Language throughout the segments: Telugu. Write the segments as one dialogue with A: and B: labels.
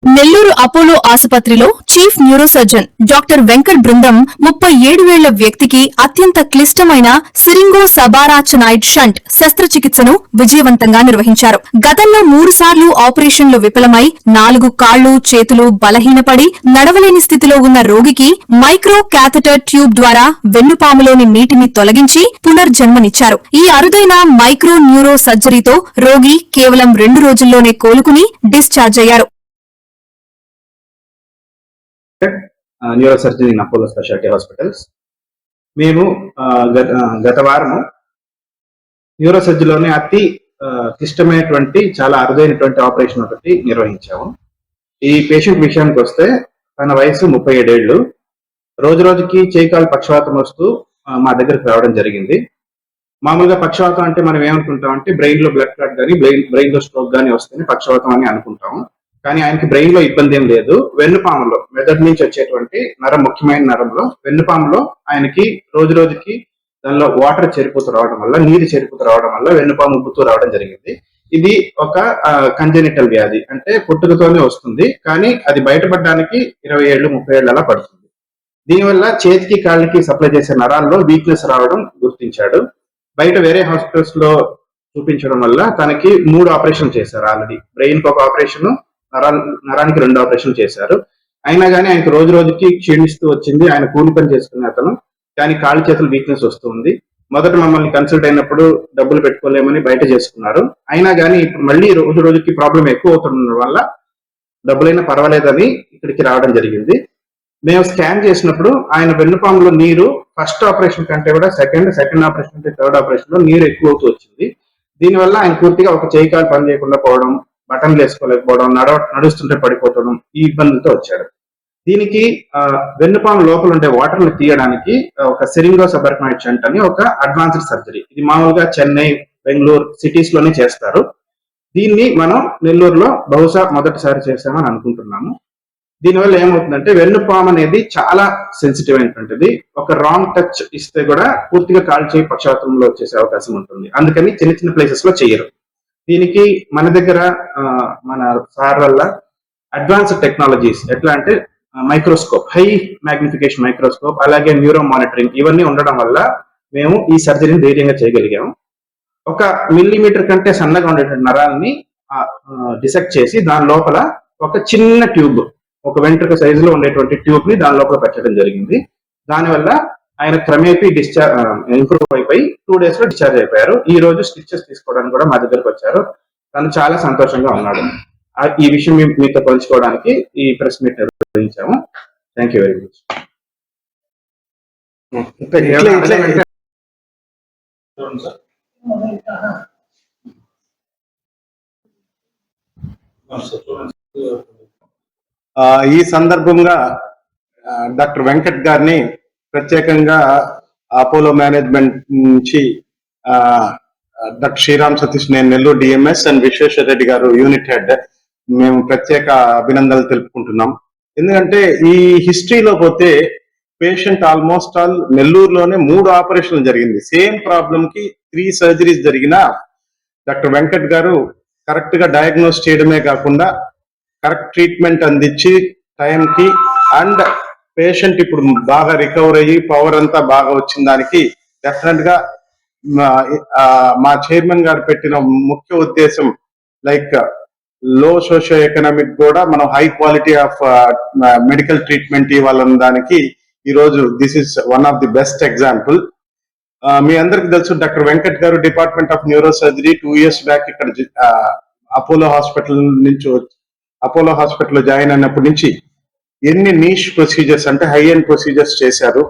A: నెల్లూరు అపోలో ఆసుపత్రిలో చీఫ్ న్యూరోసర్జన్ డాక్టర్ వెంకట్ బృందం 37 ఏళ్ల వ్యక్తికి అత్యంత క్లిష్టమైన సిరింగో సబారాచనాయిడ్ షంట్ శస్త్రచికిత్సను విజయవంతంగా నిర్వహించారు. గతంలో 3 సార్లు ఆపరేషన్లు విఫలమై 4 కాళ్లు చేతులు బలహీనపడి నడవలేని స్థితిలో ఉన్న రోగికి మైక్రో క్యాథెటర్ ట్యూబ్ ద్వారా వెన్నుపాములోని నీటిని తొలగించి పునర్జన్మనిచ్చారు. ఈ అరుదైన మైక్రో న్యూరో సర్జరీతో రోగి కేవలం 2 రోజుల్లోనే కోలుకుని డిశ్చార్జ్ అయ్యారు.
B: Neuro surgeon in Apollo speciality hospitals. మేము గత వారము న్యూరో సర్జరీలోనే అతి క్లిష్టమైనటువంటి చాలా అరుదైనటువంటి ఆపరేషన్ ఒకటి నిర్వహించాము. ఈ పేషెంట్ విషయానికి వస్తే తన వయసు 37 ఏళ్ళు. రోజు రోజుకి చేయికాలు పక్షవాతం వస్తూ మా దగ్గరకు రావడం జరిగింది. మామూలుగా పక్షవాతం అంటే మనం ఏమనుకుంటాం అంటే బ్రెయిన్ లో బ్లడ్ క్లాట్ కానీ బ్రెయిన్ లో స్ట్రోక్ కానీ వస్తేనే పక్షవాతం అని అనుకుంటాము. కానీ ఆయనకి బ్రెయిన్ లో ఇబ్బంది ఏం లేదు. వెన్నుపాములో మెదడు నుంచి వచ్చేటువంటి నరం, ముఖ్యమైన నరంలో వెన్నుపాములో ఆయనకి రోజు రోజుకి దానిలో వాటర్ చేరిపోతూ రావడం వల్ల, నీరు చేరిపోతూ రావడం వల్ల వెన్నుపాము ఉబ్బుతూ రావడం జరిగింది. ఇది ఒక కంజెనిటల్ వ్యాధి, అంటే పుట్టుకతోనే వస్తుంది. కానీ అది బయటపడడానికి 20 ఏళ్ళు 30 ఏళ్ళు అలా పడుతుంది. దీనివల్ల చేతికి కాళ్ళకి సప్లై చేసే నరాల్లో వీక్నెస్ రావడం గుర్తించాడు. బయట వేరే హాస్పిటల్స్ లో చూపించడం వల్ల తనకి 3 ఆపరేషన్ చేశారు. ఆల్రెడీ బ్రెయిన్ కి ఒక ఆపరేషన్, నరానికి 2 ఆపరేషన్లు చేశారు. అయినా కానీ ఆయనకు రోజు రోజుకి క్షీణిస్తూ వచ్చింది. ఆయన కూలి పని చేసుకునే అతను, కానీ కాళ్ళు చేతులు వీక్నెస్ వస్తుంది. మొదట మమ్మల్ని కన్సల్ట్ అయినప్పుడు డబ్బులు పెట్టుకోలేమని బయట చేసుకున్నారు. అయినా కానీ ఇప్పుడు మళ్ళీ రోజు రోజుకి ప్రాబ్లం ఎక్కువ అవుతుండడం వల్ల డబ్బులైనా పర్వాలేదని ఇక్కడికి రావడం జరిగింది. మేము స్కాన్ చేసినప్పుడు ఆయన వెన్నుపాములో నీరు ఫస్ట్ ఆపరేషన్ కంటే కూడా సెకండ్ ఆపరేషన్ కంటే థర్డ్ ఆపరేషన్ లో నీరు ఎక్కువ అవుతూ వచ్చింది. దీనివల్ల ఆయన పూర్తిగా ఒక చేయి కాలు పని చేయకుండా పోవడం, బటన్లు వేసుకోలేకపోవడం, నడుస్తుంటే పడిపోవడం, ఈ ఇబ్బందులతో వచ్చాడు. దీనికి వెన్నుపాము లోపల ఉండే వాటర్ ని తీయడానికి ఒక సిరింగో సబర్కనాయిడ్ షంట్ అని ఒక అడ్వాన్స్డ్ సర్జరీ. ఇది మామూలుగా చెన్నై, బెంగళూరు సిటీస్ లోనే చేస్తారు. దీన్ని మనం నెల్లూరులో బహుశా మొదటిసారి చేస్తామని అనుకుంటున్నాము. దీనివల్ల ఏమవుతుందంటే వెన్నుపాము అనేది చాలా సెన్సిటివ్ అయినటువంటిది. ఒక రాంగ్ టచ్ ఇస్తే కూడా పూర్తిగా కాల్చి పక్షవాతంలో వచ్చేసే అవకాశం ఉంటుంది. అందుకని చిన్న చిన్న ప్లేసెస్ లో చేయరు. దీనికి మన దగ్గర మన సార్ వల్ల అడ్వాన్స్డ్ టెక్నాలజీస్, ఎట్లా అంటే మైక్రోస్కోప్, హై మ్యాగ్నిఫికేషన్ మైక్రోస్కోప్, అలాగే న్యూరో మానిటరింగ్, ఇవన్నీ ఉండడం వల్ల మేము ఈ సర్జరీని ధైర్యంగా చేయగలిగాము. 1 మిల్లీమీటర్ కంటే సన్నగా ఉండేటువంటి నరాలని డిసెక్ట్ చేసి దాని లోపల ఒక చిన్న ట్యూబ్, ఒక వెంట్రుక సైజులో ఉండేటువంటి ట్యూబ్ ని దాని లోపల పెట్టడం జరిగింది. దానివల్ల ఆయన క్రమేపీ ఇంప్రూవ్ అయిపోయి 2 days లో డిశ్చార్జ్ అయిపోయారు. ఈ రోజు స్టిచెస్ తీసుకోవడానికి కూడా మా దగ్గరకు వచ్చారు. తను చాలా సంతోషంగా ఉన్నాడు. ఈ విషయం మీతో పంచుకోవడానికి ఈ ప్రెస్ మీట్ నిర్వహించాము. Thank you very much.
C: ఈ సందర్భంగా డాక్టర్ వెంకట్ గారిని ప్రత్యేకంగా అపోలో మేనేజ్మెంట్ నుంచి డాక్టర్ శ్రీరామ్ సతీష్, నేను Nellore DMS and Vishweshwara Reddy garu unit head, మేము ప్రత్యేక అభినందనలు తెలుపుకుంటున్నాం. ఎందుకంటే ఈ హిస్టరీలో పోతే పేషెంట్ ఆల్మోస్ట్ ఆల్ నెల్లూరులోనే 3 ఆపరేషన్లు జరిగింది. సేమ్ ప్రాబ్లం కి 3 సర్జరీస్ జరిగిన డాక్టర్ వెంకట్ గారు కరెక్ట్ గా డయాగ్నోస్ చేయడమే కాకుండా కరెక్ట్ ట్రీట్మెంట్ అందించి టైంకి, అండ్ పేషెంట్ ఇప్పుడు బాగా రికవర్ అయ్యి పవర్ అంతా బాగా వచ్చిన దానికి డెఫినెట్ గా మా చైర్మన్ గారు పెట్టిన ముఖ్య ఉద్దేశం, లైక్ లో సోషియో ఎకనామిక్ కూడా మనం high quality of medical treatment ఇవ్వాలన్న దానికి ఈ రోజు this is one of the best example. మీ అందరికి తెలుసు doctor Venkat garu department of neuro surgery 2 years back ఇక్కడ అపోలో హాస్పిటల్ జాయిన్ అయినప్పటి నుంచి ఎన్ని నీష్ ప్రొసీజర్స్ అంటే హై ఎండ్ ప్రొసీజర్స్ చేశారు.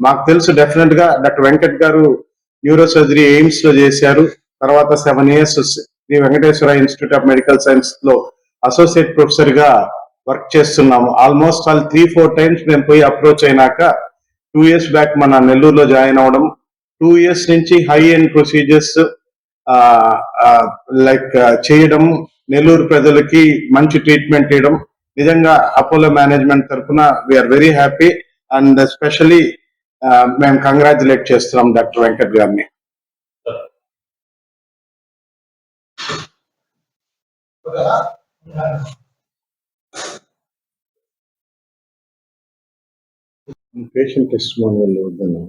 C: మాకు తెలుసు డెఫినెట్ గా డాక్టర్ వెంకట్ గారు న్యూరో సర్జరీ ఎయిమ్స్ లో చేశారు. తర్వాత 7 years Sri Venkateswara institute of medical science లో అసోసియేట్ ప్రొఫెసర్ గా వర్క్ చేస్తున్నాము. ఆల్మోస్ట్ 3-4 times మేము పోయి అప్రోచ్ అయినాక 2 years బ్యాక్ మన నెల్లూరులో జాయిన్ అవడం, 2 years నుంచి హై ఎండ్ ప్రొసీజర్స్ లైక్ చేయడం, నెల్లూరు ప్రజలకి మంచి ట్రీట్మెంట్ ఇవ్వడం, నిజంగా అపోలో మేనేజ్మెంట్ తరఫున we're very happy and specially మేము కంగ్రాచులేట్ చేస్తున్నాం డాక్టర్ వెంకట్ గారిని. పేషెంట్ టెస్టిమోనియల్ వద్దన్నా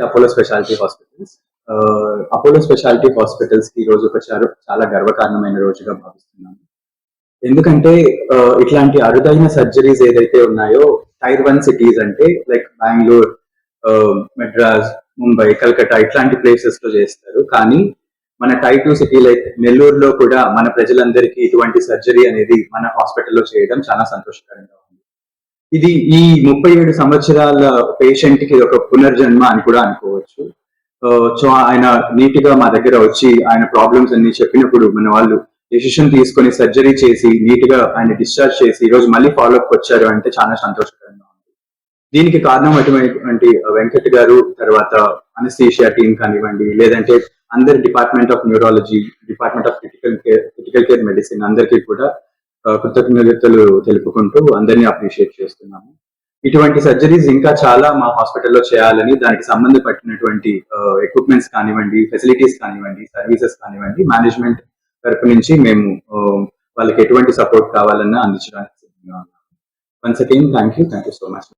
D: Apollo speciality hospitals Apollo speciality hospitals కి ఈ రోజు ఒక చాలా గర్వకారణమైన రోజుగా భావిస్తున్నాను. ఎందుకంటే ఇట్లాంటి అరుదైన సర్జరీస్ ఏదైతే ఉన్నాయో టైర్ 1 సిటీస్ అంటే లైక్ బెంగళూరు, మెడ్రాస్, ముంబై, కల్కట్టా ఇట్లాంటి ప్లేసెస్ లో చేస్తారు. కానీ మన టైర్ 2 సిటీ లైక్ నెల్లూరులో కూడా మన ప్రజలందరికీ ఇటువంటి సర్జరీ అనేది మన హాస్పిటల్లో చేయడం చాలా సంతోషకరంగా ఉంది. ఇది ఈ 37 సంవత్సరాల పేషెంట్ కి ఒక పునర్జన్మ అని కూడా అనుకోవచ్చు. సో ఆయన నీట్ గా మా దగ్గర వచ్చి ఆయన ప్రాబ్లమ్స్ అన్ని చెప్పినప్పుడు మన వాళ్ళు డెసిషన్ తీసుకొని సర్జరీ చేసి నీట్ గా ఆయన డిశ్చార్జ్ చేసి ఈ రోజు మళ్ళీ ఫాలోఅప్ వచ్చారు అంటే చాలా సంతోషకరంగా ఉంది. దీనికి కారణం అటువంటి వెంకట్ గారు, తర్వాత అనస్థీషియా టీం కానివ్వండి, లేదంటే అందరి department of neurology, department of critical care medicine అందరికీ కూడా కృతజ్ఞతలు తెలుపుకుంటూ అందరినీ అప్రిషియేట్ చేస్తున్నాము. ఇటువంటి సర్జరీస్ ఇంకా చాలా మా హాస్పిటల్లో చేయాలని, దానికి సంబంధపడినటువంటి ఎక్విప్మెంట్స్ కానివ్వండి, ఫెసిలిటీస్ కానివ్వండి, సర్వీసెస్ కానివ్వండి, మేనేజ్మెంట్ తరపు నుంచి మేము వాళ్ళకి ఎటువంటి సపోర్ట్ కావాలన్నా అందించడానికి సిద్ధంగా ఉన్నాము. Once again thank you so much.